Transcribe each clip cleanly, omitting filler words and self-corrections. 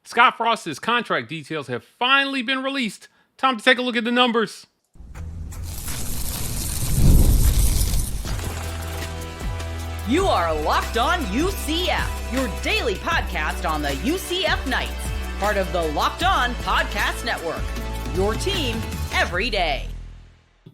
Scott Frost's contract details have finally been released. Time to take a look at the numbers. You are Locked On UCF, your daily podcast on the UCF Knights, part of the Locked On Podcast Network, your team every day.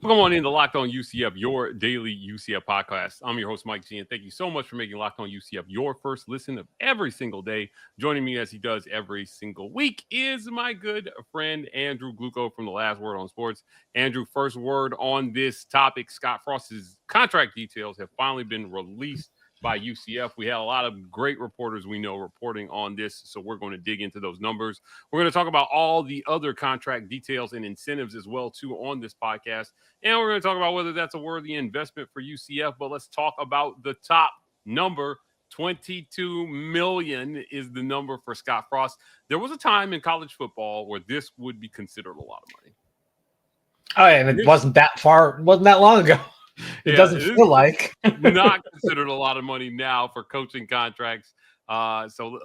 Welcome on in to Locked On UCF, your daily UCF podcast. I'm your host, Mike G, and thank you so much for making Locked On UCF your first listen of every single day. Joining me as he does every single week is my good friend, Andrew Gluco from The Last Word on Sports. Andrew, first word on this topic. Scott Frost's contract details have finally been released by UCF. We had a lot of great reporters we know reporting on this, so we're going to dig into those numbers. We're going to talk about all the other contract details and incentives as well, too, on this podcast. And we're going to talk about whether that's a worthy investment for UCF. But let's talk about the top number. $22 million is the number for Scott Frost. There was a time in college football where this would be considered a lot of money. Oh, and it wasn't that far. It wasn't that long ago. It doesn't feel like. Not considered a lot of money now for coaching contracts. So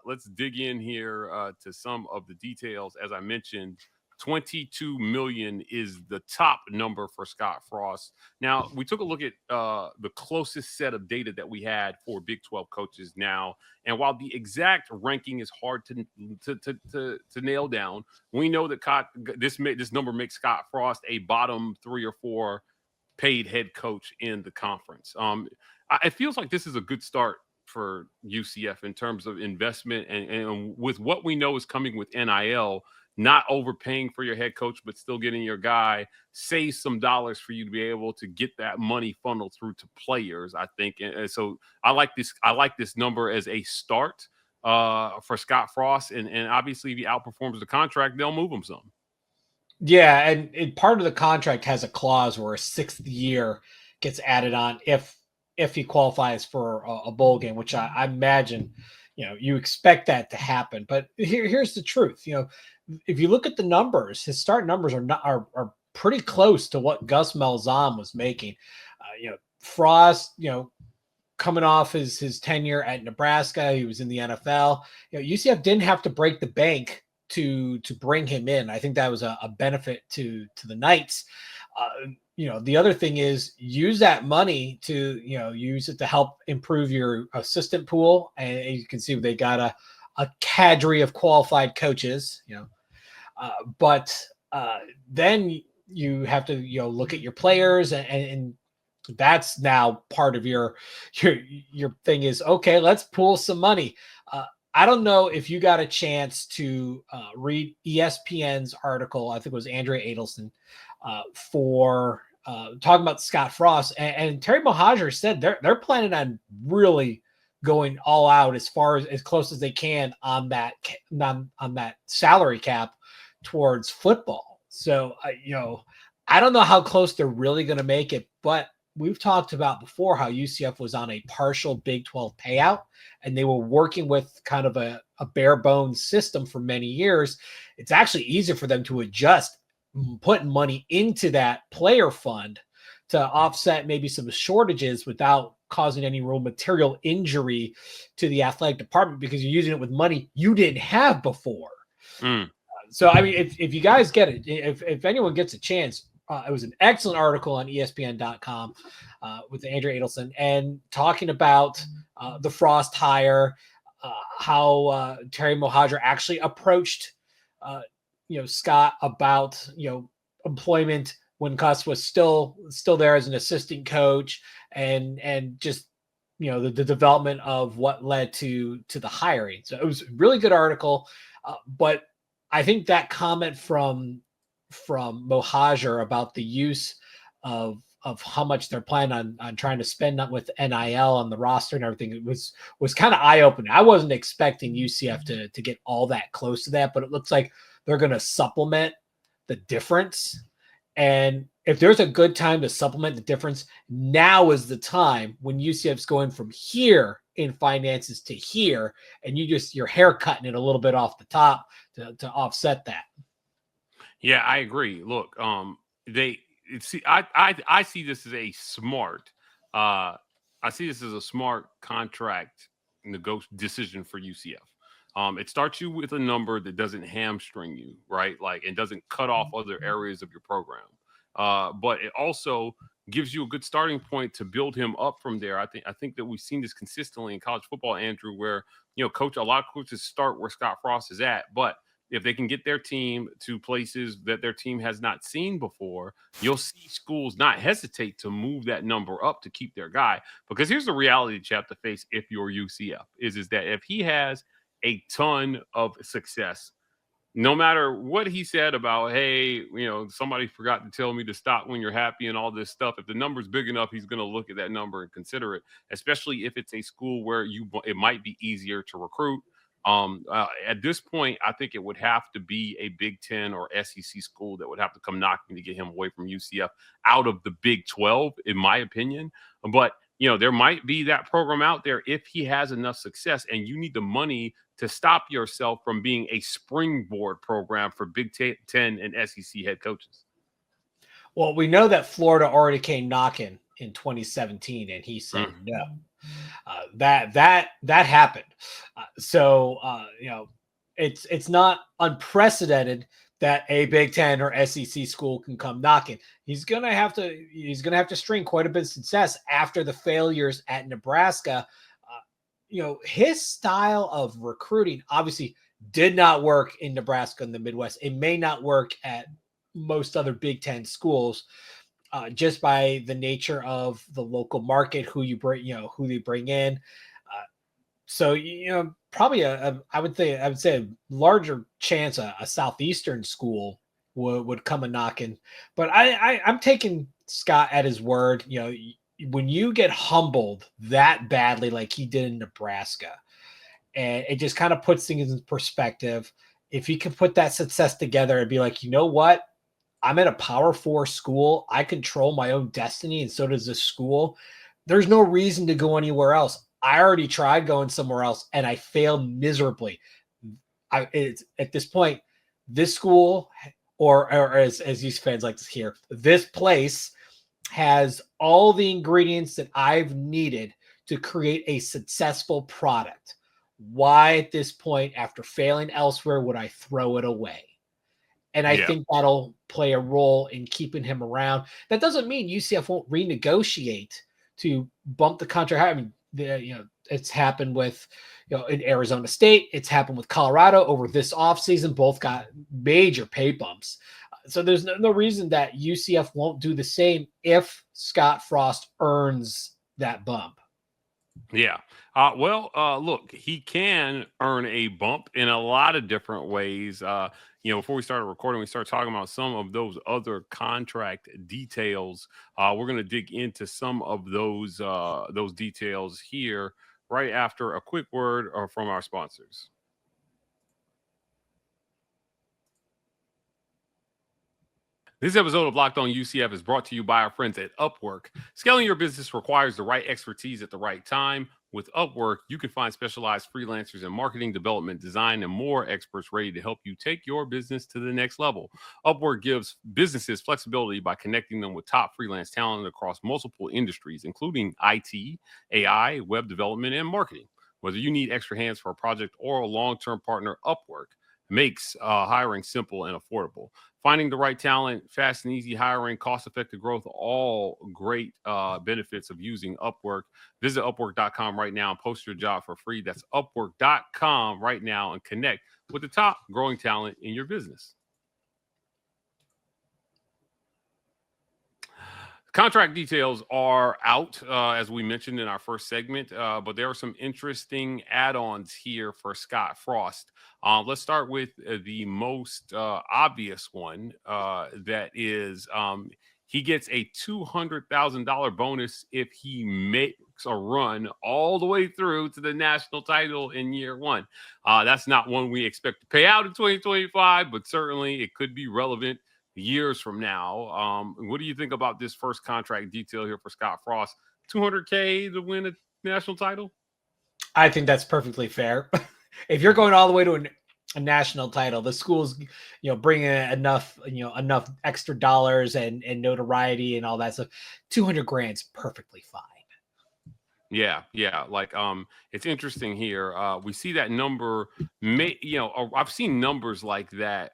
let's dig in here to some of the details. As I mentioned, $22 million is the top number for Scott Frost. Now, we took a look at the closest set of data that we had for Big 12 coaches now. And while the exact ranking is hard to nail down, we know that this number makes Scott Frost a bottom 3 or 4 paid head coach in the conference. It feels like this is a good start for UCF in terms of investment and with what we know is coming with NIL, not overpaying for your head coach, but still getting your guy, save some dollars for you to be able to get that money funneled through to players, I think. And so I like this number as a start for Scott Frost. And obviously if he outperforms the contract, they'll move him some. Yeah, and part of the contract has a clause where a 6th year gets added on if he qualifies for a bowl game, which I imagine, you expect that to happen. But here's the truth. If you look at the numbers, his start numbers are pretty close to what Gus Malzahn was making. Frost, coming off his tenure at Nebraska, he was in the NFL. UCF didn't have to break the bank to bring him in. I think that was a benefit to the Knights. The other thing is use that money to, use it to help improve your assistant pool. And you can see they got a cadre of qualified coaches, but then you have to, look at your players and that's now part of your thing is, okay, let's pool some money. I don't know if you got a chance to read ESPN's article. I think it was Andrea Adelson for talking about Scott Frost and Terry Mohajir said they're planning on really going all out as close as they can on that salary cap towards football. So I don't know how close they're really going to make it, but we've talked about before how UCF was on a partial Big 12 payout and they were working with kind of a bare bones system for many years. It's actually easier for them to adjust putting money into that player fund to offset maybe some shortages without causing any real material injury to the athletic department because you're using it with money you didn't have before. So, I mean, if you guys get it, if anyone gets a chance, it was an excellent article on ESPN.com with Andrew Adelson and talking about the Frost hire, how Terry Mohajir actually approached, Scott about, employment when Gus was still there as an assistant coach and just, the development of what led to the hiring. So it was a really good article, but I think that comment from Mohajir about the use of how much they're planning on trying to spend with NIL on the roster and everything, it was kind of eye-opening. I wasn't expecting UCF to get all that close to that, but it looks like they're going to supplement the difference. And if there's a good time to supplement the difference, now is the time when UCF's going from here in finances to here, and you're haircutting it a little bit off the top to offset that. Yeah, I agree. Look, I see this as a smart. I see this as a smart contract decision for UCF. It starts you with a number that doesn't hamstring you, right? Like, it doesn't cut off other areas of your program. But it also gives you a good starting point to build him up from there. I think that we've seen this consistently in college football, Andrew, where a lot of coaches start where Scott Frost is at, but if they can get their team to places that their team has not seen before, you'll see schools not hesitate to move that number up to keep their guy. Because here's the reality that you have to face if you're UCF is that if he has a ton of success, no matter what he said about, hey, somebody forgot to tell me to stop when you're happy and all this stuff, if the number's big enough, he's going to look at that number and consider it, especially if it's a school where it might be easier to recruit. At this point, I think it would have to be a Big Ten or SEC school that would have to come knocking to get him away from UCF out of the Big 12, in my opinion. But, there might be that program out there if he has enough success, and you need the money to stop yourself from being a springboard program for Big Ten and SEC head coaches. Well, we know that Florida already came knocking in 2017, and he said no. That happened. It's not unprecedented that a Big Ten or SEC school can come knocking. He's gonna have to string quite a bit of success after the failures at Nebraska. His style of recruiting obviously did not work in Nebraska and the Midwest. It may not work at most other Big Ten schools, just by the nature of the local market, who they bring in. Probably I would say a larger chance a Southeastern school would come a knocking. But I'm taking Scott at his word. When you get humbled that badly like he did in Nebraska, and it just kind of puts things in perspective. If he can put that success together and be like, you know what? I'm at a Power 4 school. I control my own destiny, and so does this school. There's no reason to go anywhere else. I already tried going somewhere else, and I failed miserably. It's at this point, this school, or as these fans like to hear, this place has all the ingredients that I've needed to create a successful product. Why, at this point, after failing elsewhere, would I throw it away? And I think that'll play a role in keeping him around. That doesn't mean UCF won't renegotiate to bump the contract higher. I mean, it's happened with, in Arizona State. It's happened with Colorado over this offseason. Both got major pay bumps. So there's no reason that UCF won't do the same if Scott Frost earns that bump. Yeah. Look, he can earn a bump in a lot of different ways. Before we started recording, we started talking about some of those other contract details. We're going to dig into some of those details here right after a quick word from our sponsors. This episode of Locked On UCF is brought to you by our friends at Upwork. Scaling your business requires the right expertise at the right time. With Upwork, you can find specialized freelancers in marketing, development, design, and more experts ready to help you take your business to the next level. Upwork gives businesses flexibility by connecting them with top freelance talent across multiple industries, including IT, AI, web development, and marketing. Whether you need extra hands for a project or a long-term partner, Upwork makes hiring simple and affordable. Finding the right talent, fast and easy hiring, cost-effective growth, all great benefits of using Upwork. Visit Upwork.com right now and post your job for free. That's Upwork.com right now and connect with the top growing talent in your business. Contract details are out, as we mentioned in our first segment, but there are some interesting add-ons here for Scott Frost. Let's start with the most obvious one, that is he gets a $200,000 bonus if he makes a run all the way through to the national title in year one. That's not one we expect to pay out in 2025, but certainly it could be relevant years from now. What do you think about this first contract detail here for Scott Frost? $200K to win a national title? I think that's perfectly fair. If you're going all the way to a national title, the school's, bringing enough extra dollars and notoriety and all that stuff. $200,000's perfectly fine. Yeah, yeah. Like, it's interesting here. We see that number. I've seen numbers like that.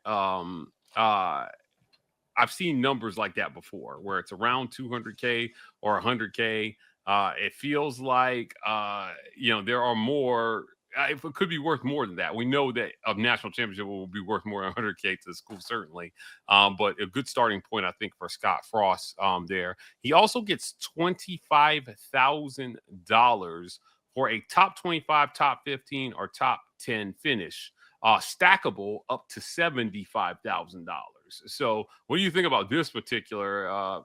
I've seen numbers like that before, where it's around 200K or 100K. It feels like there are more. It could be worth more than that. We know that a national championship will be worth more than 100K to the school, certainly. But a good starting point, I think, for Scott Frost there. He also gets $25,000 for a top 25, top 15, or top 10 finish. Stackable up to $75,000. So, what do you think about this particular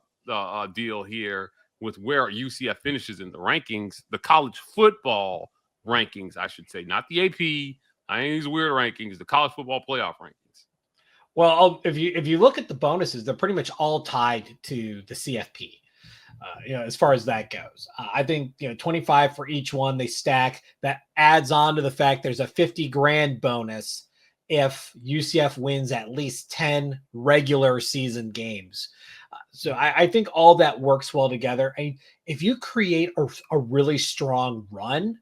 deal here with where UCF finishes in the rankings, the college football rankings, I should say, not the AP, I ain't these weird rankings, the college football playoff rankings. Well, if you look at the bonuses, they're pretty much all tied to the CFP. As far as that goes, I think 25 for each one. They stack. That adds on to the fact there's a 50 grand bonus if UCF wins at least 10 regular season games. So I think all that works well together. If you create a really strong run,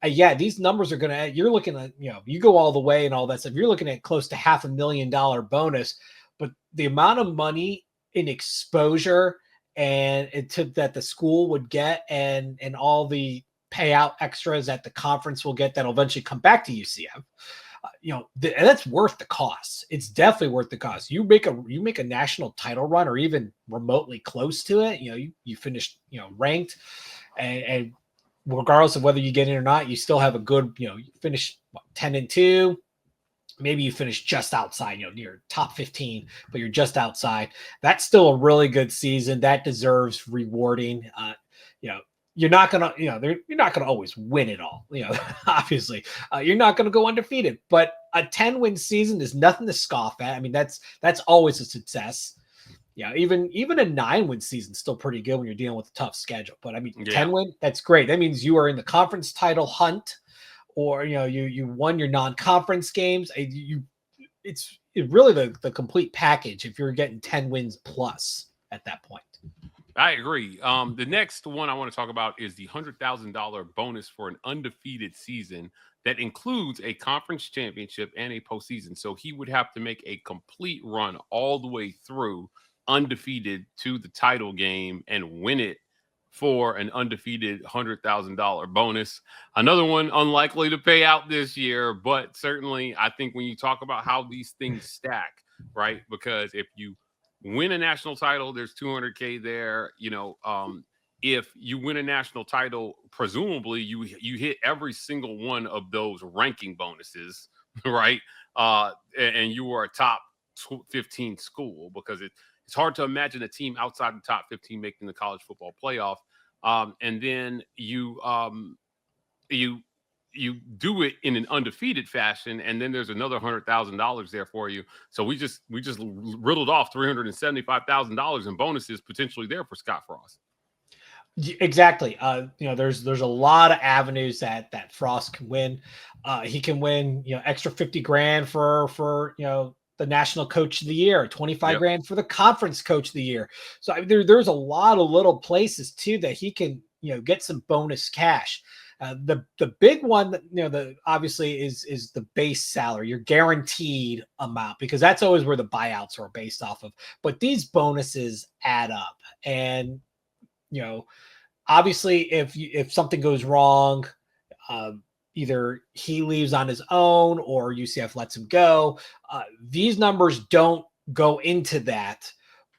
these numbers are going to, you're looking at, you go all the way and all that stuff. You're looking at close to $500,000 bonus, but the amount of money in exposure and that the school would get and all the payout extras that the conference will get that'll eventually come back to UCF. And that's worth the cost. It's definitely worth the cost. You make a national title run or even remotely close to it. You finish ranked, and regardless of whether you get in or not, you still have a good. You finish 10-2. Maybe you finish just outside, near top 15, but you're just outside. That's still a really good season. That deserves rewarding. You're not gonna, you're not gonna always win it all. Obviously, you're not gonna go undefeated. But a 10-win season is nothing to scoff at. I mean, that's always a success. Even a 9-win season is still pretty good when you're dealing with a tough schedule. But I mean, 10-win, that's great. That means you are in the conference title hunt. Or you won your non-conference games. It's really the complete package if you're getting 10 wins plus at that point. I agree. The next one I want to talk about is the $100,000 bonus for an undefeated season that includes a conference championship and a postseason. So he would have to make a complete run all the way through undefeated to the title game and win it for an undefeated $100,000 bonus. Another one unlikely to pay out this year, but certainly I think when you talk about how these things stack, right? Because if you win a national title, there's 200K there. If you win a national title, presumably you hit every single one of those ranking bonuses, right? And you are a top 15 school, because it's hard to imagine a team outside the top 15 making the college football playoff. And then you do it in an undefeated fashion, and then there's another $100,000 there for you. So we just riddled off $375,000 in bonuses potentially there for Scott Frost. Exactly. There's a lot of avenues that Frost can win. He can win, extra 50 grand for the national coach of the year, 25 grand for the conference coach of the year. So there's a lot of little places too that he can, get some bonus cash. The big one that, obviously is the base salary, your guaranteed amount, because that's always where the buyouts are based off of. But these bonuses add up, and, obviously if something goes wrong, either he leaves on his own or UCF lets him go. These numbers don't go into that,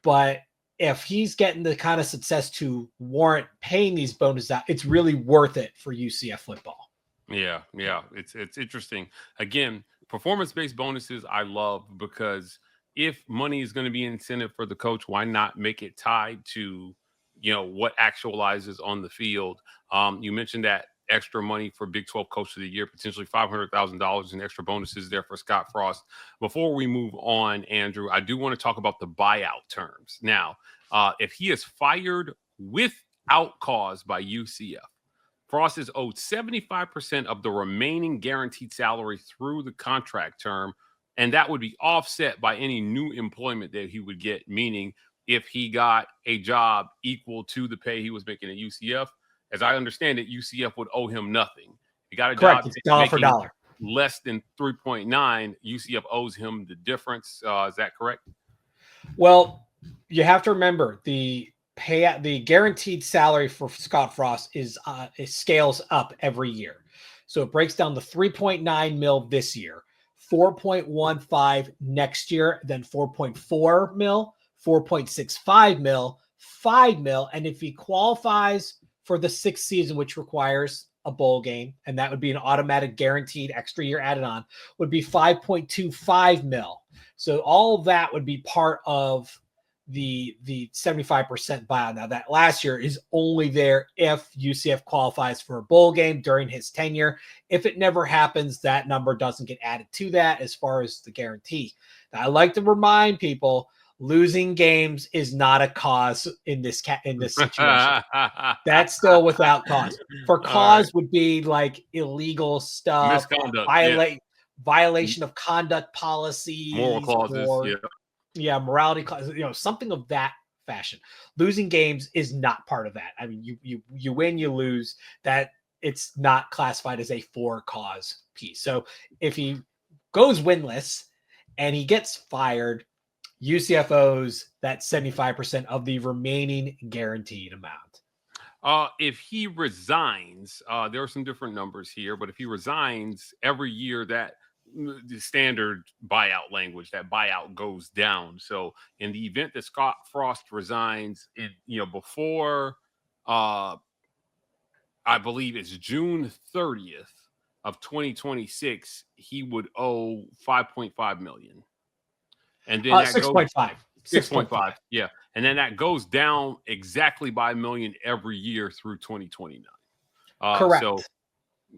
but if he's getting the kind of success to warrant paying these bonuses out, it's really worth it for UCF football. Yeah. It's interesting. Again, performance-based bonuses I love, because if money is going to be an incentive for the coach, why not make it tied to, what actualizes on the field? You mentioned that extra money for Big 12 Coach of the Year, potentially $500,000 in extra bonuses there for Scott Frost. Before we move on, Andrew, I do want to talk about the buyout terms. Now, if he is fired without cause by UCF, Frost is owed 75% of the remaining guaranteed salary through the contract term, and that would be offset by any new employment that he would get, meaning if he got a job equal to the pay he was making at UCF, as I understand it, UCF would owe him nothing. He got a Correct. job It's dollar for making dollar. less than 3.9. UCF owes him the difference. Is that correct? Well, you have to remember the guaranteed salary for Scott Frost it scales up every year. So it breaks down to 3.9 mil this year, 4.15 next year, then 4.4 mil, 4.65 mil, 5 mil. And if he qualifies for the sixth season, which requires a bowl game, and that would be an automatic guaranteed extra year added on, would be 5.25 mil. So all of that would be part of the 75% buyout. Now that last year is only there if UCF qualifies for a bowl game during his tenure. If it never happens, that number doesn't get added to that as far as the guarantee. Now, I like to remind people, losing games is not a cause in this situation. That's still without cause. For cause would be like illegal stuff, misconduct, violation of conduct policies, moral clauses, morality clauses, something of that fashion. Losing games is not part of that. I mean, you win, you lose. That it's not classified as a for cause piece. So if he goes winless and he gets fired, UCF owes that 75% of the remaining guaranteed amount. If he resigns, there are some different numbers here, but if he resigns every year, that the standard buyout language, that buyout goes down. So in the event that Scott Frost resigns, before I believe it's June 30th of 2026, he would owe 5.5 million. And then 6.5. 6.5. Yeah. And then that goes down exactly by a million every year through 2029. Correct. So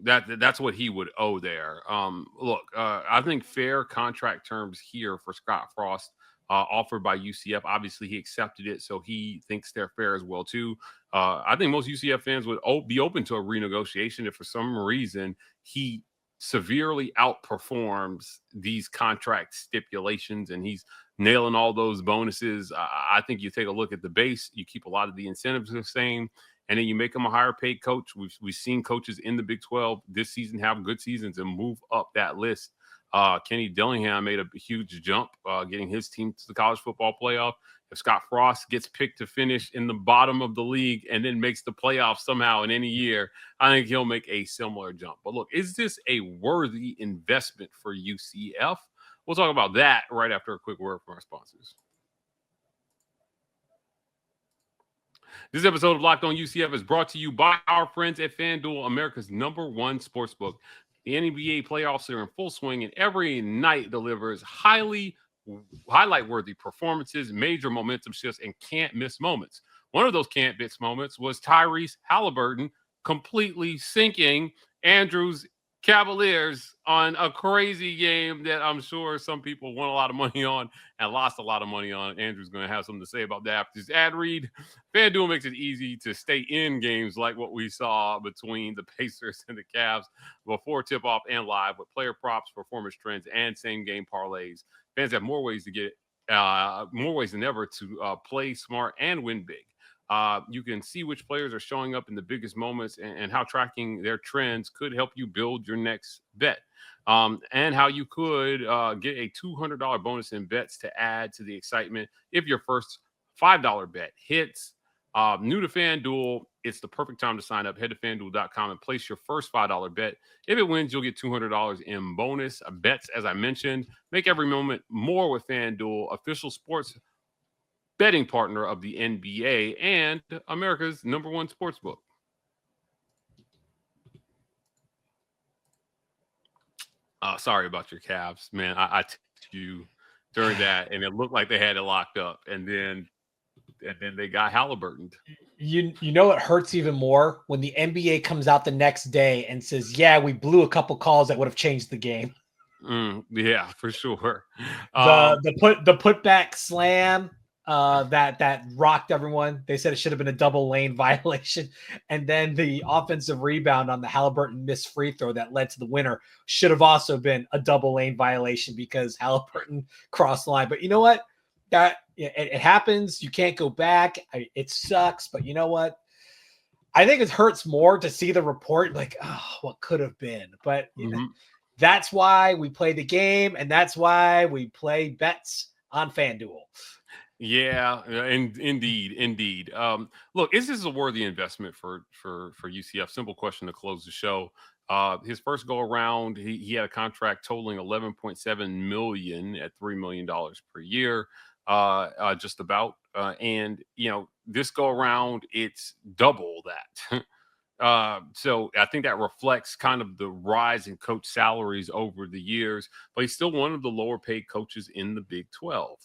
that's what he would owe there. I think fair contract terms here for Scott Frost, offered by UCF. Obviously, he accepted it, so he thinks they're fair as well, too. I think most UCF fans would be open to a renegotiation if for some reason he severely outperforms these contract stipulations and he's nailing all those bonuses. I think you take a look at the base, you keep a lot of the incentives the same, and then you make him a higher paid coach. We've seen coaches in the Big 12 this season have good seasons and move up that list. Kenny Dillingham made a huge jump, getting his team to the college football playoff. If Scott Frost gets picked to finish in the bottom of the league and then makes the playoffs somehow in any year, I think he'll make a similar jump. But look, is this a worthy investment for UCF? We'll talk about that right after a quick word from our sponsors. This episode of Locked On UCF is brought to you by our friends at FanDuel, America's #1 sportsbook. The NBA playoffs are in full swing, and every night delivers highlight-worthy performances, major momentum shifts, and can't-miss moments. One of those can't-miss moments was Tyrese Halliburton completely sinking Andrew's Cavaliers on a crazy game that I'm sure some people won a lot of money on and lost a lot of money on. Andrew's going to have something to say about that after this ad read. FanDuel makes it easy to stay in games like what we saw between the Pacers and the Cavs before tip-off and live with player props, performance trends, and same-game parlays. Fans have more ways than ever to play smart and win big. You can see which players are showing up in the biggest moments and how tracking their trends could help you build your next bet. And how you could get a $200 bonus in bets to add to the excitement if your first $5 bet hits. New to FanDuel, it's the perfect time to sign up. Head to FanDuel.com and place your first $5 bet. If it wins, you'll get $200 in bonus bets, as I mentioned. Make every moment more with FanDuel, official sports betting partner of the NBA and America's #1 sportsbook. Sorry about your Cavs, man. I texted you during that, and it looked like they had it locked up, and then they got Halliburton. You know what hurts even more? When the NBA comes out the next day and says, yeah, we blew a couple calls that would have changed the game. Yeah, for sure. The putback slam that rocked everyone. They said it should have been a double lane violation. And then the offensive rebound on the Halliburton missed free throw that led to the winner should have also been a double lane violation because Halliburton crossed the line. But you know what? It happens. You can't go back. It sucks. But you know what? I think it hurts more to see the report like, oh, what could have been. But that's why we play the game, and that's why we play bets on FanDuel. Yeah, indeed. Look, is this a worthy investment for UCF? Simple question to close the show. His first go around, he had a contract totaling $11.7 million at $3 million per year, just about. And this go around, it's double that. So I think that reflects kind of the rise in coach salaries over the years, but he's still one of the lower paid coaches in the Big 12.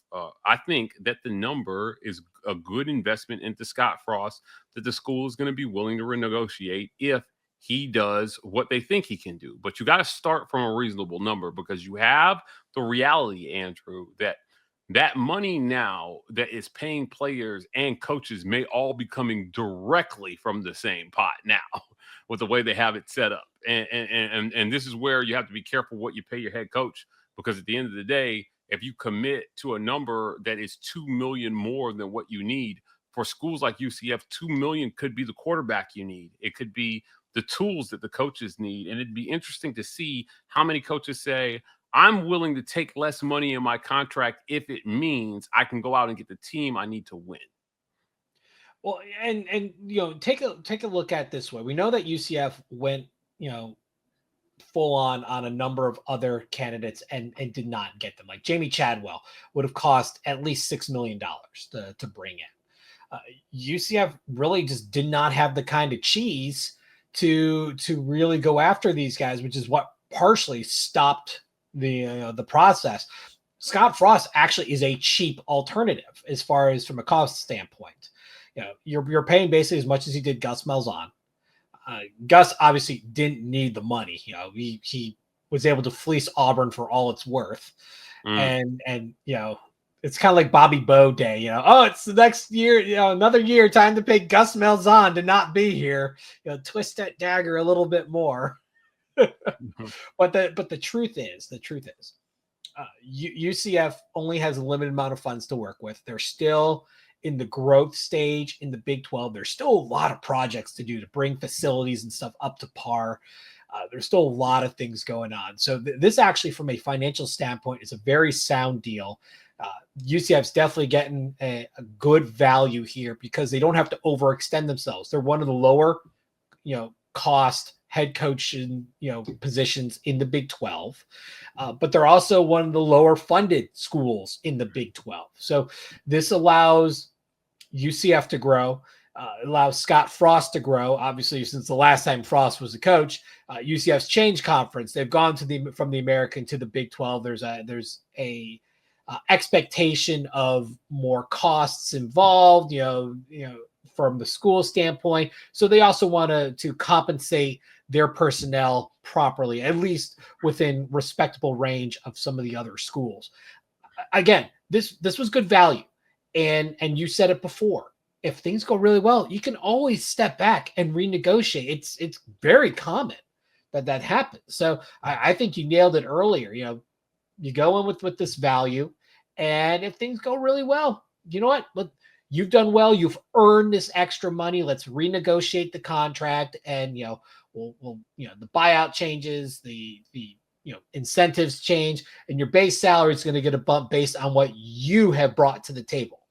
I think that the number is a good investment into Scott Frost, that the school is going to be willing to renegotiate if he does what they think he can do. But you got to start from a reasonable number, because you have the reality, Andrew, that money now that is paying players and coaches may all be coming directly from the same pot now with the way they have it set up. And this is where you have to be careful what you pay your head coach, because at the end of the day, if you commit to a number that is $2 million more than what you need, for schools like UCF, $2 million could be the quarterback you need. It could be the tools that the coaches need. And it'd be interesting to see how many coaches say, I'm willing to take less money in my contract if it means I can go out and get the team I need to win. Well, and take a look at it this way. We know that UCF went, full on a number of other candidates and did not get them. Like Jamie Chadwell would have cost at least $6 million to bring in. UCF really just did not have the kind of cheese to really go after these guys, which is what partially stopped the process. Scott Frost actually is a cheap alternative as far as from a cost standpoint. You're paying basically as much as he did Gus Malzahn. Gus obviously didn't need the money. He was able to fleece Auburn for all it's worth. And it's kind of like Bobby Bowe Day, oh, it's the next year, another year, time to pay Gus Malzahn to not be here, twist that dagger a little bit more. But the truth is, UCF only has a limited amount of funds to work with. They're still in the growth stage in the Big 12. There's still a lot of projects to do to bring facilities and stuff up to par. There's still a lot of things going on. So this actually, from a financial standpoint, is a very sound deal. UCF's definitely getting a good value here because they don't have to overextend themselves. They're one of the lower, cost head coaching, positions in the Big 12, but they're also one of the lower funded schools in the Big 12. So this allows UCF to grow, allows Scott Frost to grow. Obviously, since the last time Frost was the coach, UCF's changed conference. They've gone from the American to the Big 12. There's a expectation of more costs involved, from the school standpoint. So they also want to compensate their personnel properly, at least within respectable range of some of the other schools. Again, this was good value. And you said it before, if things go really well, you can always step back and renegotiate. It's very common that happens. So I think you nailed it earlier. You go in with this value, and if things go really well, you know what? Look, you've done well. You've earned this extra money. Let's renegotiate the contract, and we'll the buyout changes, the incentives change, and your base salary is going to get a bump based on what you have brought to the table.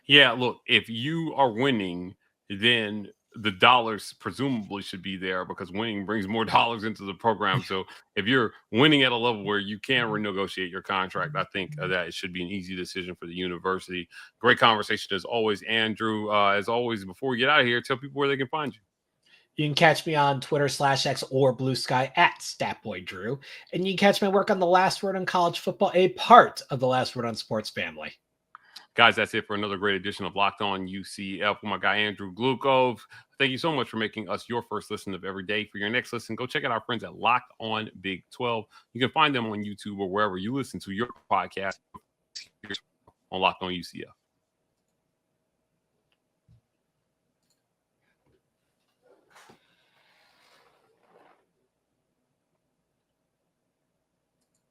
Yeah, look, if you are winning, then the dollars presumably should be there, because winning brings more dollars into the program. So if you're winning at a level where you can renegotiate your contract, I think that it should be an easy decision for the university. Great conversation as always, Andrew. As always, before we get out of here, tell people where they can find you. You can catch me on Twitter /X or Blue Sky at StatBoyDrew. And you can catch my work on The Last Word on College Football, a part of The Last Word on Sports family. Guys, that's it for another great edition of Locked On UCF with my guy, Andrew Gluco. Thank you so much for making us your first listen of every day. For your next listen, go check out our friends at Locked On Big 12. You can find them on YouTube or wherever you listen to your podcast on Locked On UCF.